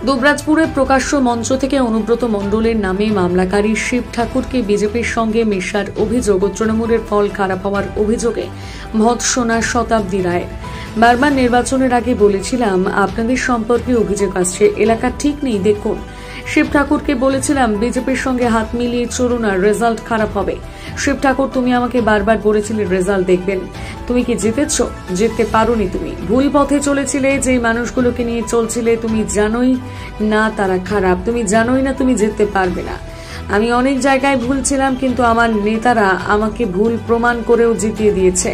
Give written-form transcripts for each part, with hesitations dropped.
দুবরাজপুরে প্রকাশ্য মঞ্চ থেকে অনুব্রত মণ্ডলের নামে মামলাকারী শিব ঠাকুরকে বিজেপির সঙ্গে মেশার অভিযোগ ও তৃণমূলের ফল খারাপ হওয়ার অভিযোগে ভৎসনা শতাব্দী রায়। বারবার নির্বাচনের আগে বলেছিলাম আপনাদের সম্পর্কে অভিযোগ আসছে, এলাকা ঠিক নেই দেখুন। শিব ঠাকুরকে বলেছিলাম বিজেপির সঙ্গে হাত মিলিয়ে চলুন আর রেজাল্ট খারাপ হবে। শিব ঠাকুর তুমি আমাকে বারবার বলেছিলে রেজাল্ট দেখবেন, তুমি কি জিতেছ? জিততে পারোনি, তুমি ভুল পথে চলেছিলে। যে মানুষগুলোকে নিয়ে চলছিলে তুমি জানোই না তারা খারাপ, তুমি জানোই না তুমি জিততে পারবে না। আমি অনেক জায়গায় ভুল ছিলাম, কিন্তু আমার নেতারা আমাকে ভুল প্রমাণ করেও জিতিয়ে দিয়েছে,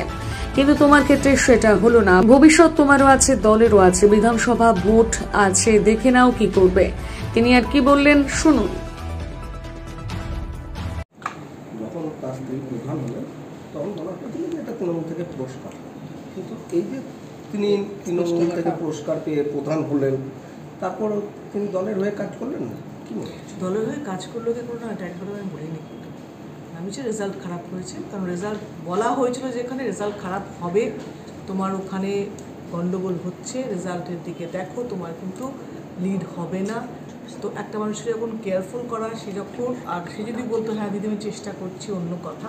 কিন্তু তোমার ক্ষেত্রে সেটা হলো না। ভবিষ্যৎ তোমারও আছে, দলেরও আছে, বিধানসভা ভোট আছে, দেখে নাও কি করবে। তিনি আর কি বললেন শুনুন। যখন তার স্ত্রী প্রধান হলেন তখন বলার কথা যে এটা তৃণমূল থেকে পুরস্কার, কিন্তু এই যে তিনি তৃণমূল থেকে পুরস্কার পেয়ে প্রধান হলেন, তারপর তিনি দলের হয়ে কাজ করলেন না। কি মনে হচ্ছে দলের হয়ে কাজ করলো কি করলো না এটা একবার আমি বলিনি, কিন্তু আমি যে রেজাল্ট খারাপ হয়েছে, কারণ রেজাল্ট বলা হয়েছিল যেখানে রেজাল্ট খারাপ হবে, তোমার ওখানে গন্ডগোল হচ্ছে, রেজাল্টের দিকে দেখো, তোমার কিন্তু লিড হবে না। তো একটা মানুষকে যখন কেয়ারফুল করা, সে যখন আর সে যদি বলতো হ্যাঁ দিদি আমি চেষ্টা করছি, অন্য কথা।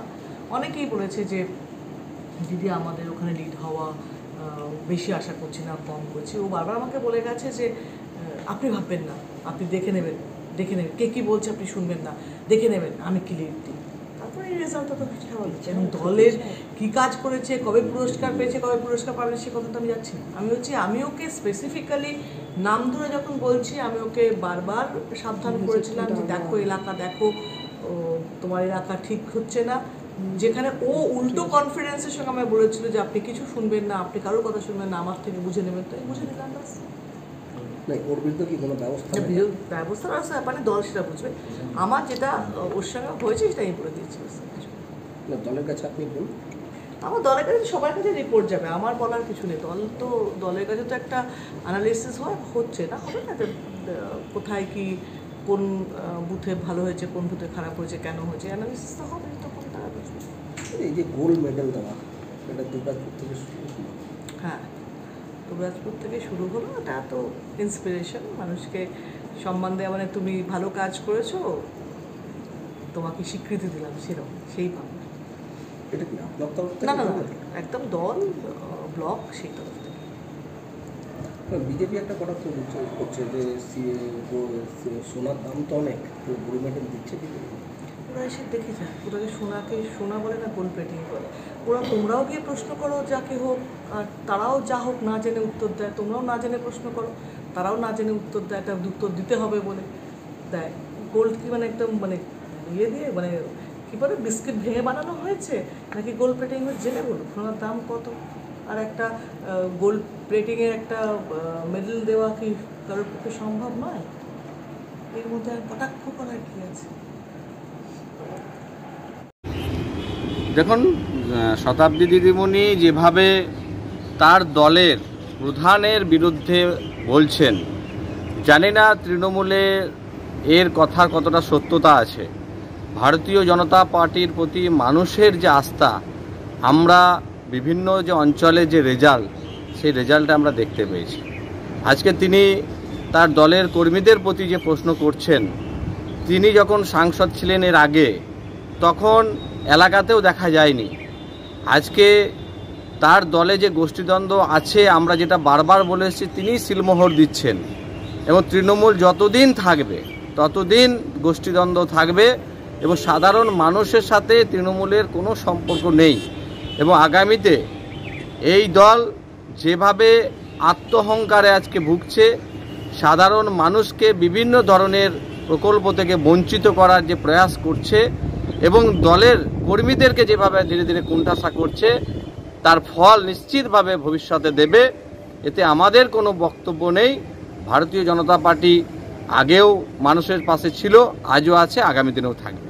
অনেকেই বলেছে যে দিদি আমাদের ওখানে লিড হওয়া বেশি আশা করছি না, কম করছি। ও বারবার আমাকে বলে গেছে যে আপনি ভাববেন না, আপনি দেখে নেবেন কে কী বলছে, আপনি শুনবেন না, দেখে নেবেন আমি কি লিড দিই। তারপরে এই রেজাল্টটা তো হচ্ছে। এবং দলের কী কাজ করেছে, কবে পুরস্কার পেয়েছে, কবে পুরস্কার পাবে সে কথা তো আমি যাচ্ছি না। আমি ওকে স্পেসিফিক্যালি নাম ধরে যখন বলছি, আমি ওকে বারবার সাবধান করেছিলাম যে দেখো এলাকা, দেখো তোমার এলাকা ঠিক হচ্ছে না। যেখানে ও উল্টো কনফিডেন্সের সঙ্গে আমায় বলেছিল যে আপনি কিছু শুনবেন না, আপনি কারোর কথা শুনবেন না, আমার থেকে বুঝে নেবেন, তো বুঝে নিলাম। ব্যবস্থা আছে, মানে দল সেটা বুঝবে। আমার যেটা ওর সঙ্গে হয়েছে সেটা আমি বলে দিয়েছি। দলের কাছে আপনি বলুন, আমার দলের কাছে সবার কাছে রিপোর্ট যাবে, আমার বলার কিছু নেই। দলের কাছে তো একটা অ্যানালিসিস হচ্ছে না, হবে না কোথায় কি কোন বুথে ভালো হয়েছে, কোন বুথে খারাপ হয়েছে, কেন হয়েছে, অ্যানালিসিস তো হবে, তখন তারা বুঝবে। এই যে গোল্ড মেডেল দেওয়া, এটা দুবরাজপুর থেকে শুরু হলো। হ্যাঁ, দুবরাজপুর থেকে শুরু হলো। এটা তো ইন্সপিরেশন, মানুষকে সম্মান দেওয়া, মানে তুমি ভালো কাজ করেছো, তোমাকে স্বীকৃতি দিলাম, সেরকম সেই ভাবনা। এটা কি আপনার তরফ থেকে? না না না, একদম দল ব্লক সেই তরফ থেকে। বিজেপি একটা কথা তো করছে যে সোনার দাম তো অনেক, তো গোল্ড মেডেল দিচ্ছে কি? ওরা এসে দেখে যায়, ওটাকে সোনা বলে না, গোল্ড প্লেটিং বলে। ওরা তোমরাও গিয়ে প্রশ্ন করো যাকে হোক, আর তারাও যা হোক না জেনে উত্তর দেয়, তোমরাও না জেনে প্রশ্ন করো, তারাও না জেনে উত্তর দেয়, একটা উত্তর দিতে হবে বলে দেয়। গোল্ড কি মানে একদম মানে দিয়ে মানে কী বলে বিস্কিট ভেঙে বানানো হয়েছে নাকি গোল্ড প্লেটিং হয়েছে জেনে বলো? সোনার দাম কত, আর একটা গোল্ড প্লেটিংয়ের একটা মেডেল দেওয়া কি কারোর পক্ষে সম্ভব নয়? এর মধ্যে আর কটাক্ষ করার কী আছে? দেখুন, শতাব্দী দিদিমণি যেভাবে তার দলের প্রধানের বিরুদ্ধে বলছেন, জানি না তৃণমূলে এর কথার কতটা সত্যতা আছে। ভারতীয় জনতা পার্টির প্রতি মানুষের যে আস্থা, আমরা বিভিন্ন যে অঞ্চলে যে রেজাল্ট, সেই রেজাল্টটা আমরা দেখতে পেয়েছি। আজকে তিনি তার দলের কর্মীদের প্রতি যে প্রশ্ন করছেন, তিনি যখন সাংসদ ছিলেন এর আগে, তখন এলাকাতেও দেখা যায়নি। আজকে তার দলে যে গোষ্ঠীদ্বন্দ্ব আছে, আমরা যেটা বারবার বলে এসেছি, তিনিই সিলমোহর দিচ্ছেন। এবং তৃণমূল যতদিন থাকবে ততদিন গোষ্ঠীদ্বন্দ্ব থাকবে, এবং সাধারণ মানুষের সাথে তৃণমূলের কোনো সম্পর্ক নেই। এবং আগামীতে এই দল যেভাবে আত্মহংকারে আজকে ভুগছে, সাধারণ মানুষকে বিভিন্ন ধরনের প্রকল্প থেকে বঞ্চিত করার যে প্রয়াস করছে, এবং দলের কর্মীদেরকে যেভাবে ধীরে ধীরে কোণঠাসা করছে, তার ফল নিশ্চিতভাবে ভবিষ্যতে দেবে। এতে আমাদের কোনো বক্তব্য নেই। ভারতীয় জনতা পার্টি আগেও মানুষের পাশে ছিল, আজও আছে, আগামী দিনেও থাকবে।